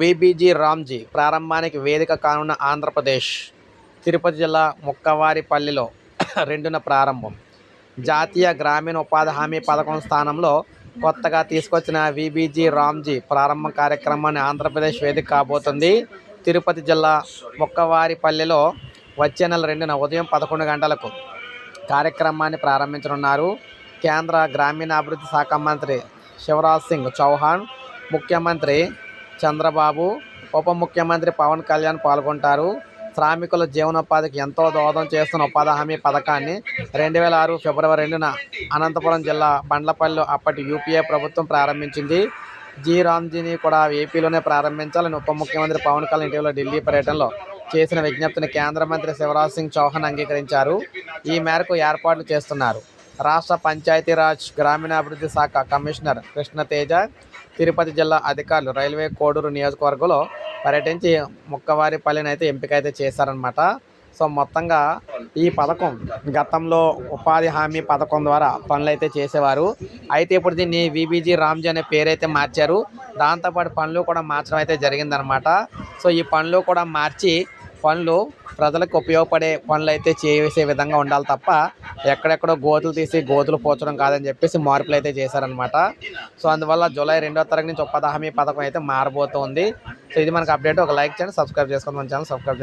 VBG Ramji ప్రారంభానికి వేదిక కానున్న ఆంధ్రప్రదేశ్ తిరుపతి జిల్లా ముక్కవారిపల్లిలో 2న ప్రారంభం. జాతీయ గ్రామీణ ఉపాధి హామీ పథకం స్థానంలో కొత్తగా తీసుకొచ్చిన వీబీజీ రామ్జీ ప్రారంభ కార్యక్రమాన్ని ఆంధ్రప్రదేశ్ వేదిక కాబోతుంది. తిరుపతి జిల్లా ముక్కవారిపల్లిలో వచ్చే నెల 2న ఉదయం 11 గంటలకు కార్యక్రమాన్ని ప్రారంభించనున్నారు. కేంద్ర గ్రామీణాభివృద్ధి శాఖ మంత్రి శివరాజ్ సింగ్ చౌహాన్, ముఖ్యమంత్రి చంద్రబాబు, ఉప ముఖ్యమంత్రి పవన్ కళ్యాణ్ పాల్గొంటారు. శ్రామికుల జీవనోపాధికి ఎంతో దోహదం చేస్తున్న ఉపాధి హామీ పథకాన్ని 2006 ఫిబ్రవరి 2న అనంతపురం జిల్లా బండ్లపల్లిలో అప్పటి యూపీఏ ప్రభుత్వం ప్రారంభించింది. రామ్జీని కూడా ఏపీలోనే ప్రారంభించాలని ఉప ముఖ్యమంత్రి పవన్ కళ్యాణ్ ఇటీవల ఢిల్లీ పర్యటనలో చేసిన విజ్ఞప్తిని కేంద్ర మంత్రి శివరాజ్ సింగ్ చౌహాన్ అంగీకరించారు. ఈ మేరకు ఏర్పాట్లు చేస్తున్నారు. రాష్ట్ర పంచాయతీరాజ్ గ్రామీణాభివృద్ధి శాఖ కమిషనర్ కృష్ణతేజ, తిరుపతి జిల్లా అధికారులు రైల్వే కోడూరు నియోజకవర్గంలో పర్యటించి ముక్కవారిపల్లిని అయితే ఎంపిక అయితే చేశారనమాట. సో మొత్తంగా ఈ పథకం గతంలో ఉపాధి హామీ పథకం ద్వారా పనులు అయితే చేసేవారు. అయితే ఇప్పుడు దీన్ని వీబీజీ రామ్జీ అనే పేరైతే మార్చారు. దాంతోపాటు పనులు కూడా మార్చడం అయితే జరిగిందనమాట. సో ఈ పనులు కూడా మార్చి పనులు ప్రజలకు ఉపయోగపడే పనులు అయితే చేసే విధంగా ఉండాలి తప్ప ఎక్కడెక్కడో గోతులు తీసి గోతులు పోర్చడం కాదని చెప్పేసి మార్పులు అయితే చేశారనమాట. సో అందువల్ల జూలై 2వ తారీఖు నుంచి ఉపాధి హామీ పథకం అయితే మారబోతుంది. సో ఇది మనకు అప్డేట్. ఒక లైక్ చేయండి, సబ్స్క్రైబ్ చేసుకోండి, మన ఛానల్ సబ్స్క్రైబ్